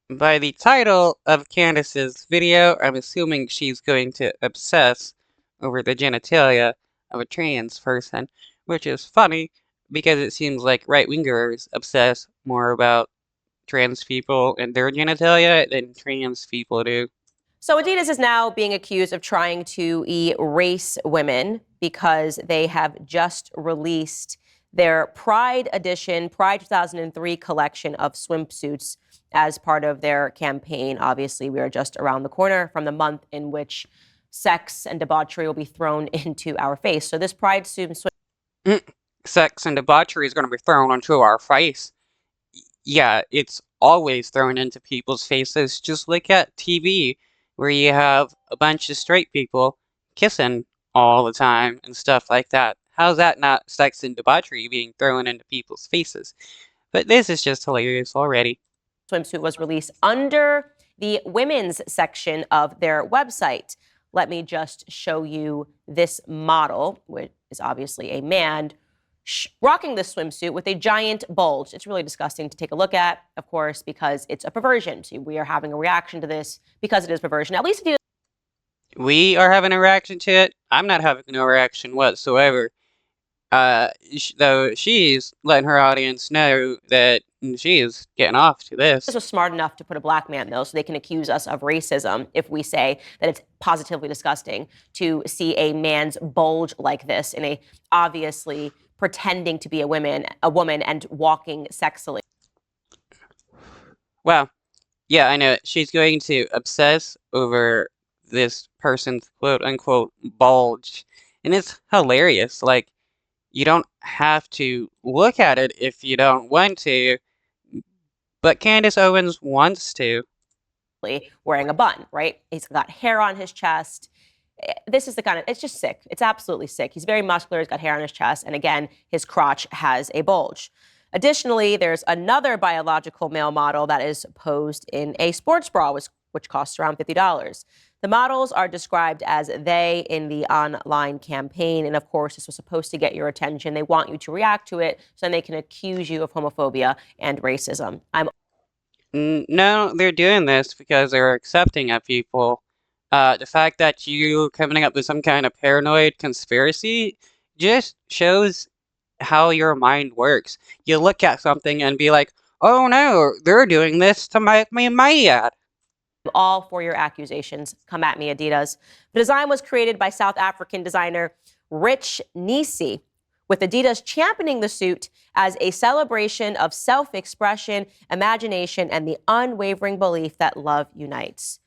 By the title of Candace's video, I'm assuming she's going to obsess over the genitalia of a trans person, which is funny because it seems like right-wingers obsess more about trans people and their genitalia than trans people do. So Adidas is now being accused of trying to erase women because they have just released their Pride Edition, Pride 2003 collection of swimsuits as part of their campaign. Obviously, we are just around the corner from the month in which sex and debauchery will be thrown into our face. So this Pride swimsuit. Mm, Sex and debauchery is going to be thrown onto our face. Yeah, it's always thrown into people's faces. Just look at TV, where you have a bunch of straight people kissing all the time and stuff like that. How's that not sex and debauchery being thrown into people's faces? But this is just hilarious already. Swimsuit was released under the women's section of their website. Let me just show you this model, which is obviously a man rocking this swimsuit with a giant bulge. It's really disgusting to take a look at, of course, because it's a perversion. So we are having a reaction to this because it is perversion. At least if We are having a reaction to it. I'm not having no reaction whatsoever. Though she's letting her audience know that she is getting off to this this. was smart enough to put a black man, though, so they can accuse us of racism if we say that it's positively disgusting to see a man's bulge like this in a obviously pretending to be a woman and walking sexily. Well, yeah, I know. She's going to obsess over this person's quote unquote bulge. And it's hilarious. Like, you don't have to look at it if you don't want to, but Candace Owens wants to. Wearing a bun, right? He's got hair on his chest. This is the kind of, it's just sick. It's absolutely sick. He's very muscular, he's got hair on his chest, and again, his crotch has a bulge. Additionally, there's another biological male model that is posed in a sports bra, which costs around $50. The models are described as they in the online campaign. And of course, this was supposed to get your attention. They want you to react to it so then they can accuse you of homophobia and racism. No, they're doing this because they're accepting of people. The fact that you coming up with some kind of paranoid conspiracy just shows how your mind works. You look at something and be like, oh no, they're doing this to make me mad. All for your accusations. Come at me, Adidas. The design was created by South African designer Rich Nisi, with Adidas championing the suit as a celebration of self-expression, imagination, and the unwavering belief that love unites.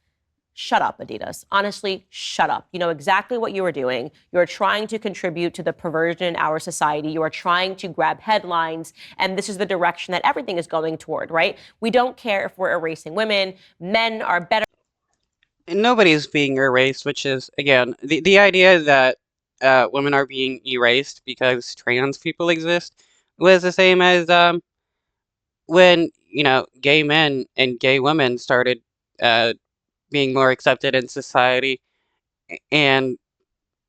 Shut up, Adidas. Honestly, shut up. You know exactly what you are doing. You are trying to contribute to the perversion in our society. You are trying to grab headlines, and this is the direction that everything is going toward, right? We don't care if we're erasing women. Men are better. And nobody's being erased, which is, again, the idea that women are being erased because trans people exist was the same as when, gay men and gay women started uh, being more accepted in society, and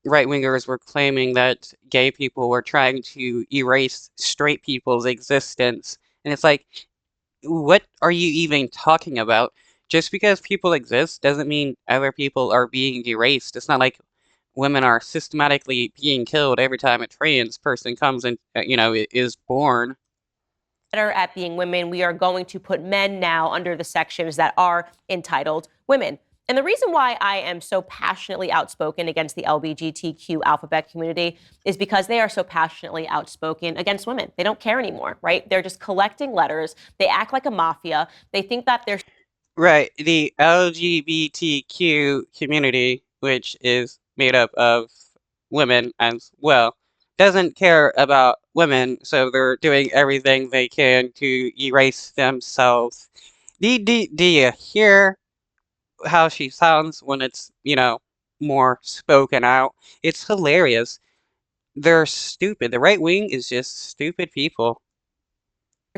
right-wingers were claiming that gay people were trying to erase straight people's existence. And it's like, what are you even talking about? Just because people exist doesn't mean other people are being erased. It's not like women are systematically being killed every time a trans person comes and, is born. Better at being women. We are going to put men now under the sections that are entitled women. And the reason why I am so passionately outspoken against the LGBTQ alphabet community is because they are so passionately outspoken against women. They don't care anymore, right? They're just collecting letters. They act like a mafia. They think that they're Right, the LGBTQ community, which is made up of women as well, doesn't care about women, so they're doing everything they can to erase themselves. Do you hear how she sounds when it's, more spoken out? It's hilarious. They're stupid. The right wing is just stupid people.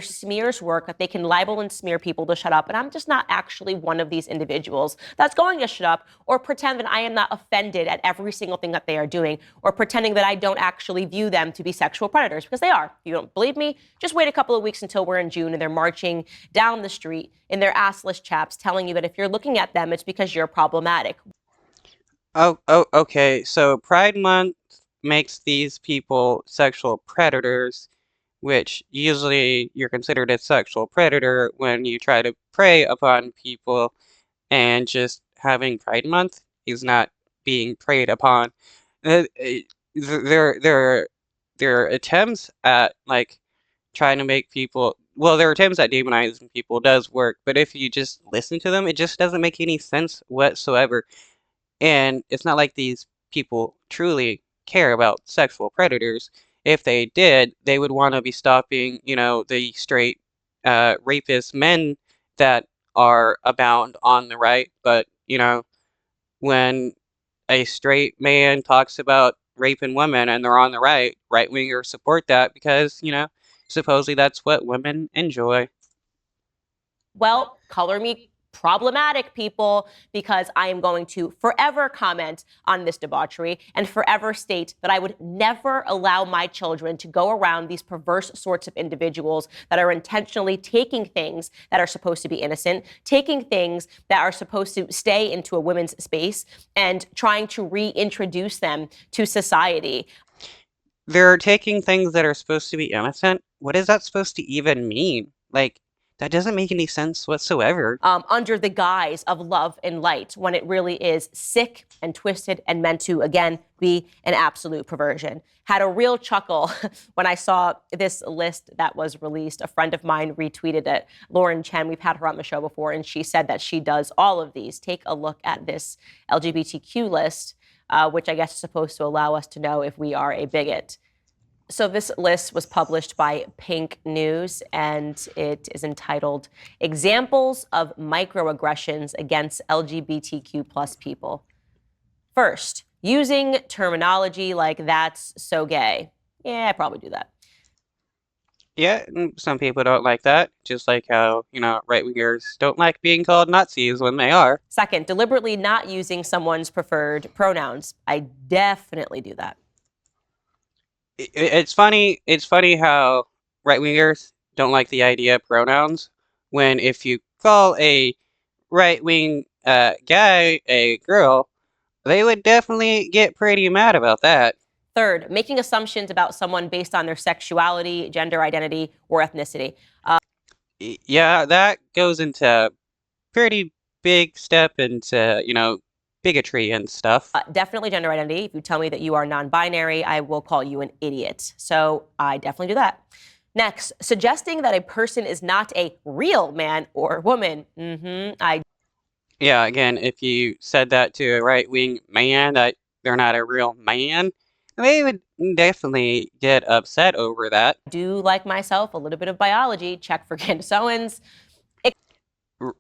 smears work, that they can libel and smear people to shut up, and I'm just not actually one of these individuals that's going to shut up or pretend that I am not offended at every single thing that they are doing, or pretending that I don't actually view them to be sexual predators, because they are. If you don't believe me, just wait a couple of weeks until we're in June and they're marching down the street in their assless chaps telling you that if you're looking at them, it's because you're problematic. Okay. So Pride Month makes these people sexual predators, which usually you're considered a sexual predator when you try to prey upon people, and just having Pride Month is not being preyed upon. There are attempts at like trying to make people. Well, there are attempts at demonizing people does work, but if you just listen to them, it just doesn't make any sense whatsoever. And it's not like these people truly care about sexual predators. If they did, they would want to be stopping, the straight rapist men that are abound on the right. But, when a straight man talks about raping women and they're on the right wingers support that because, supposedly that's what women enjoy. Well, color me problematic, people, because I am going to forever comment on this debauchery and forever state that I would never allow my children to go around these perverse sorts of individuals that are intentionally taking things that are supposed to be innocent, taking things that are supposed to stay into a women's space, and trying to reintroduce them to society. They're taking things that are supposed to be innocent. What is that supposed to even mean? Like, that doesn't make any sense whatsoever. Under the guise of love and light, when it really is sick and twisted and meant to, again, be an absolute perversion. Had a real chuckle when I saw this list that was released. A friend of mine retweeted it. Lauren Chen, we've had her on the show before, and she said that she does all of these. Take a look at this LGBTQ list, which I guess is supposed to allow us to know if we are a bigot. So this list was published by Pink News, and it is entitled Examples of Microaggressions Against LGBTQ plus People. First, using terminology like "that's so gay." Yeah, I probably do that. Yeah, some people don't like that, just like how, right wingers don't like being called Nazis when they are. Second, deliberately not using someone's preferred pronouns. I definitely do that. It's funny how right wingers don't like the idea of pronouns when if you call a right wing guy a girl, they would definitely get pretty mad about that. Third, making assumptions about someone based on their sexuality, gender identity, or ethnicity. Yeah, that goes into pretty big step into, bigotry and stuff. Definitely gender identity. If you tell me that you are non-binary, I will call you an idiot. So I definitely do that. Next, suggesting that a person is not a real man or woman. Yeah, again, if you said that to a right wing man that they're not a real man, they would definitely get upset over that. Do like myself a little bit of biology. Check for Candace Owens.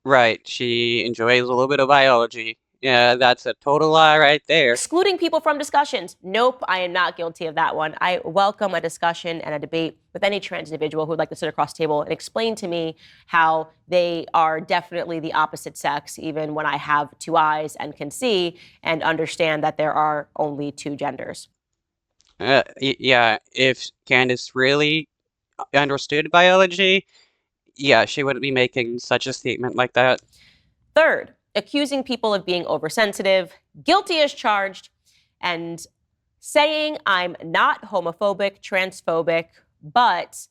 Right, she enjoys a little bit of biology. Yeah, that's a total lie right there. Excluding people from discussions. Nope, I am not guilty of that one. I welcome a discussion and a debate with any trans individual who would like to sit across the table and explain to me how they are definitely the opposite sex, even when I have two eyes and can see and understand that there are only two genders. Yeah, if Candace really understood biology, yeah, she wouldn't be making such a statement like that. Third, accusing people of being oversensitive, guilty as charged, and saying I'm not homophobic, transphobic, but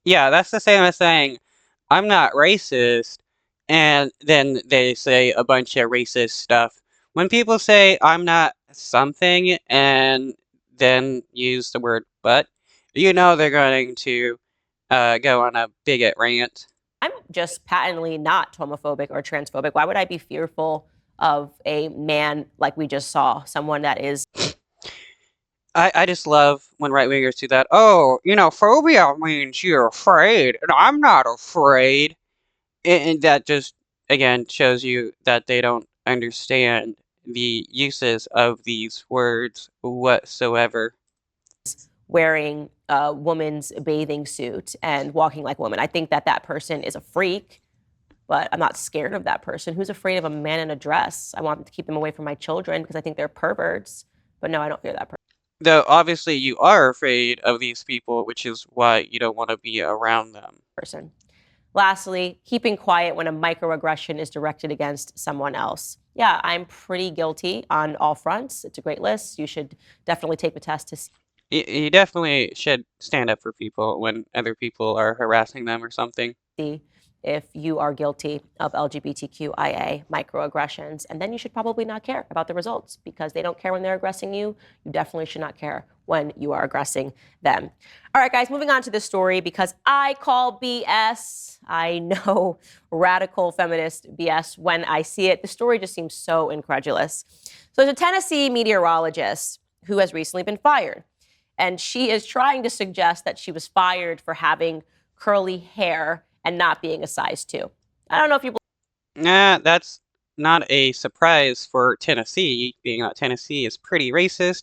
Yeah, that's the same as saying, I'm not racist, and then they say a bunch of racist stuff. When people say, I'm not something, and then use the word but, they're going to go on a bigot rant. I'm just patently not homophobic or transphobic. Why would I be fearful of a man like we just saw, someone that is I just love when right wingers do that. Oh, phobia means you're afraid, and I'm not afraid. And that just, again, shows you that they don't understand the uses of these words whatsoever. wearing a woman's bathing suit and walking like a woman. I think that that person is a freak, but I'm not scared of that person. Who's afraid of a man in a dress? I want to keep them away from my children because I think they're perverts. But no, I don't fear that Though obviously you are afraid of these people, which is why you don't want to be around them. person. Lastly, keeping quiet when a microaggression is directed against someone else. Yeah, I'm pretty guilty on all fronts. It's a great list. You should definitely take the test to You definitely should stand up for people when other people are harassing them or something. see if you are guilty of LGBTQIA microaggressions. And then you should probably not care about the results because they don't care when they're aggressing you. You definitely should not care when you are aggressing them. All right, guys, moving on to this story because I call BS. I know radical feminist BS when I see it. The story just seems so incredulous. So there's a Tennessee meteorologist who has recently been fired. And she is trying to suggest that she was fired for having curly hair and not being a size 2. I don't know if you Nah, that's not a surprise for Tennessee, being that Tennessee is pretty racist,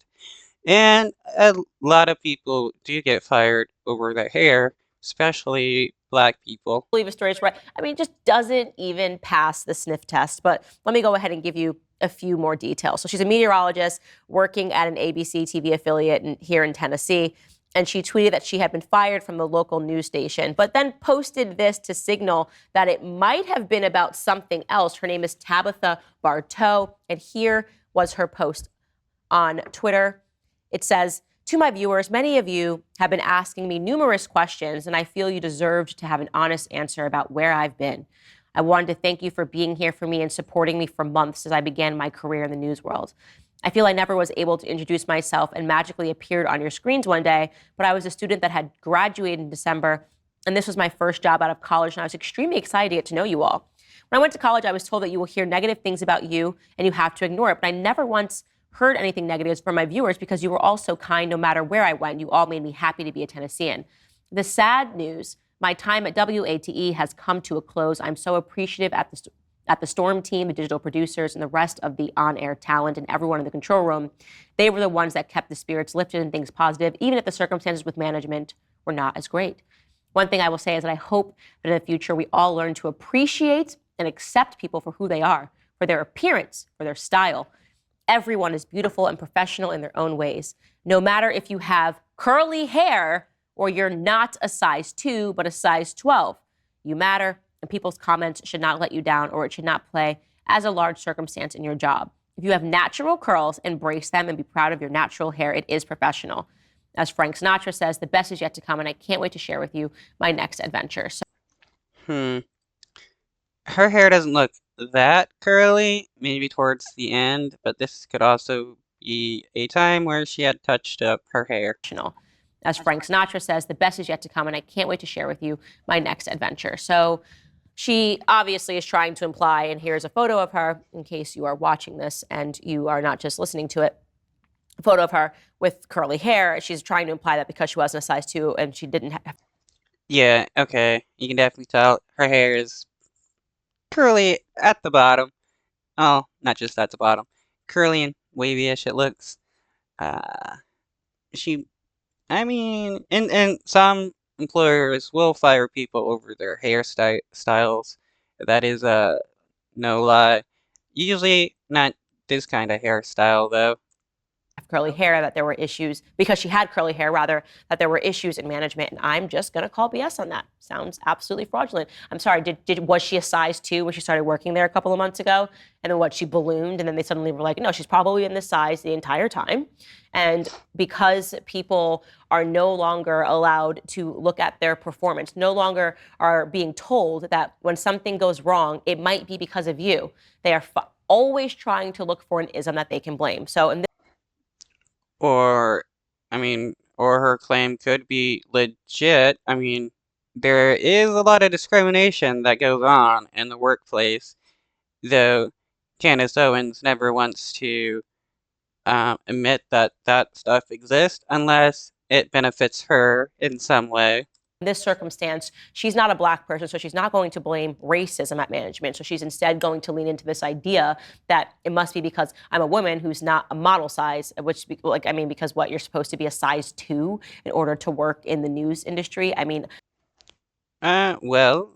and a lot of people do get fired over their hair, especially black people. believe a story is right. I mean, it just doesn't even pass the sniff test. But let me go ahead and give you a few more details. So she's a meteorologist working at an ABC TV affiliate here in Tennessee. And she tweeted that she had been fired from the local news station, but then posted this to signal that it might have been about something else. Her name is Tabitha Bartow. And here was her post on Twitter. It says, to my viewers, many of you have been asking me numerous questions, and I feel you deserved to have an honest answer about where I've been. I wanted to thank you for being here for me and supporting me for months as I began my career in the news world. I feel I never was able to introduce myself and magically appeared on your screens one day, but I was a student that had graduated in December, and this was my first job out of college, and I was extremely excited to get to know you all. When I went to college, I was told that you will hear negative things about you, and you have to ignore it, but I never once heard anything negative from my viewers because you were all so kind no matter where I went. You all made me happy to be a Tennessean. The sad news, my time at WATE has come to a close. I'm so appreciative at the Storm team, the digital producers, and the rest of the on-air talent and everyone in the control room. They were the ones that kept the spirits lifted and things positive, even if the circumstances with management were not as great. One thing I will say is that I hope that in the future we all learn to appreciate and accept people for who they are, for their appearance, for their style. Everyone is beautiful and professional in their own ways. No matter if you have curly hair or you're not a size 2, but a size 12, you matter, and people's comments should not let you down, or it should not play as a large circumstance in your job. If you have natural curls, embrace them and be proud of your natural hair. It is professional. As Frank Sinatra says, the best is yet to come, and I can't wait to share with you my next adventure. So Hmm. Her hair doesn't look that curly, maybe towards the end, but this could also be a time where she had touched up her hair. professional. As Frank Sinatra says, the best is yet to come, and I can't wait to share with you my next adventure. So she obviously is trying to imply, and here's a photo of her in case you are watching this and you are not just listening to it, a photo of her with curly hair. She's trying to imply that because she wasn't a size 2 and she didn't have Yeah, okay, you can definitely tell her hair is curly at the bottom. Oh, not just at the bottom. Curly and wavy-ish it looks. Uh, she, I mean, and some employers will fire people over their styles. That is no lie. Usually not this kind of hairstyle though. curly hair, that there were issues, because she had curly hair, rather, that there were issues in management. And I'm just going to call BS on that. Sounds absolutely fraudulent. I'm sorry, was she a size 2 when she started working there a couple of months ago? And then she ballooned, and then they suddenly were like, no, she's probably in this size the entire time. And because people are no longer allowed to look at their performance, no longer are being told that when something goes wrong, it might be because of you. They are always trying to look for an ism that they can blame. So in Or, I mean, or her claim could be legit. I mean, there is a lot of discrimination that goes on in the workplace, though Candace Owens never wants to admit that that stuff exists unless it benefits her in some way. In this circumstance, she's not a black person, so she's not going to blame racism at management. So she's instead going to lean into this idea that it must be because I'm a woman who's not a model size, which, like, I mean, because what, you're supposed to be a size 2 in order to work in the news industry? I mean, Well,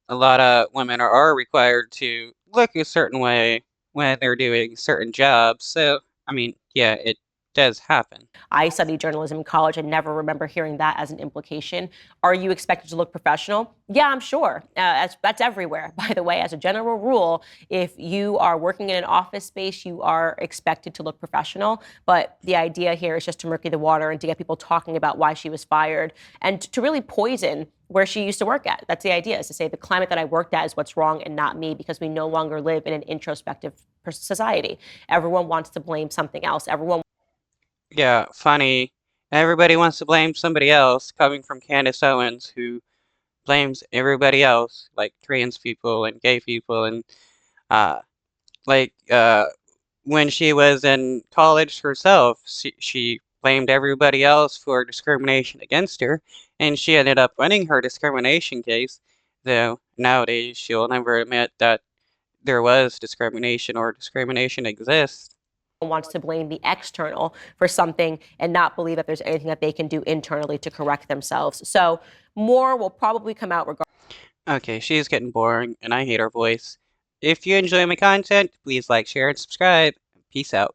a lot of women are required to look a certain way when they're doing certain jobs. So, I mean, yeah, it does happen. I studied journalism in college. I never remember hearing that as an implication. Are you expected to look professional? Yeah, I'm sure. That's everywhere. By the way, as a general rule, if you are working in an office space, you are expected to look professional. But the idea here is just to murky the water and to get people talking about why she was fired and to really poison where she used to work at. That's the idea, is to say the climate that I worked at is what's wrong and not me, because we no longer live in an introspective society. Everyone wants to blame something else. Everyone Yeah, funny. Everybody wants to blame somebody else, coming from Candace Owens, who blames everybody else, like trans people and gay people, and uh, like when she was in college herself, she blamed everybody else for discrimination against her, and she ended up winning her discrimination case. Though nowadays she'll never admit that there was discrimination or discrimination exists. wants to blame the external for something and not believe that there's anything that they can do internally to correct themselves. So more will probably come out regarding. Okay, she's getting boring, and I hate her voice. If you enjoy my content, please like, share, and subscribe. Peace out.